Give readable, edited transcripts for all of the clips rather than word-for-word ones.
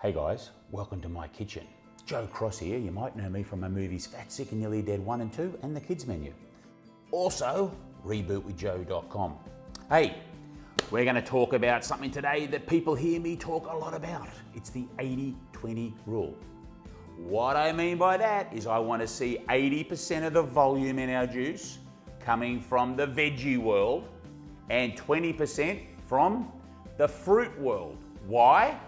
Hey guys, welcome to my kitchen. Joe Cross here. You might know me from my movies Fat, Sick and Nearly Dead 1 and 2 and the kids menu. Also, rebootwithjoe.com. Hey, we're going to talk about something today that people hear me talk a lot about. It's the 80-20 rule. What I mean by that is I want to see 80% of the volume in our juice coming from the veggie world and 20% from the fruit world. Why?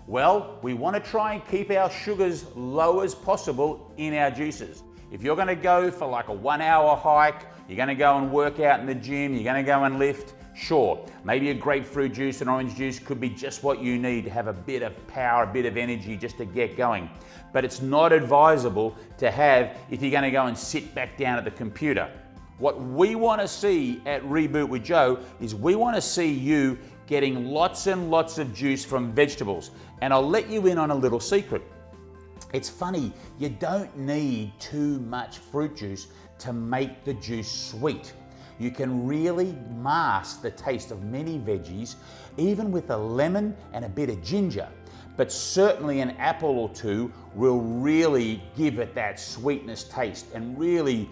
Well, we want to try and keep our sugars low as possible in our juices. If you're going to go for like a 1 hour hike, you're going to go and work out in the gym, you're going to go and lift, sure, maybe a grapefruit juice and orange juice could be just what you need to have a bit of power, a bit of energy just to get going. But it's not advisable to have if you're going to go and sit back down at the computer. What we want to see at Reboot with Joe is we want to see you getting lots and lots of juice from vegetables. And I'll let you in on a little secret. It's funny, you don't need too much fruit juice to make the juice sweet. You can really mask the taste of many veggies, even with a lemon and a bit of ginger. But certainly an apple or two will really give it that sweetness taste and really,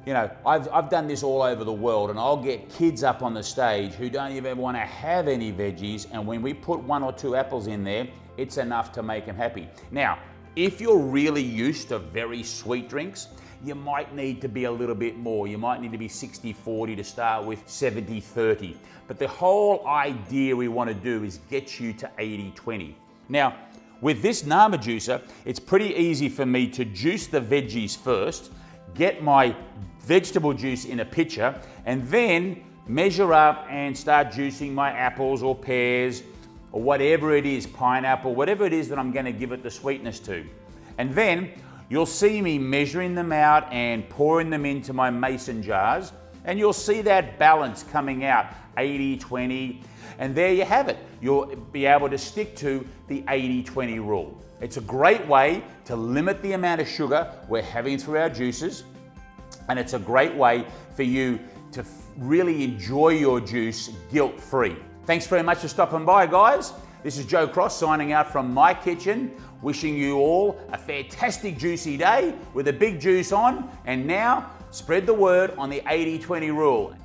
you know, I've done this all over the world, and I'll get kids up on the stage who don't even want to have any veggies, and when we put 1 or 2 apples in there, it's enough to make them happy. Now, if you're really used to very sweet drinks, you might need to be a little bit more. You might need to be 60-40 to start with, 70-30. But the whole idea we want to do is get you to 80-20. Now, with this Nama juicer, it's pretty easy for me to juice the veggies first, get my vegetable juice in a pitcher, and then measure up and start juicing my apples or pears or whatever it is, pineapple, whatever it is that I'm going to give it the sweetness to. And then you'll see me measuring them out and pouring them into my mason jars, and you'll see that balance coming out, 80-20, and there you have it. You'll be able to stick to the 80-20 rule. It's a great way to limit the amount of sugar we're having through our juices, and it's a great way for you to really enjoy your juice guilt-free. Thanks very much for stopping by, guys. This is Joe Cross signing out from my kitchen, wishing you all a fantastic juicy day with a big juice on, and now spread the word on the 80-20 rule.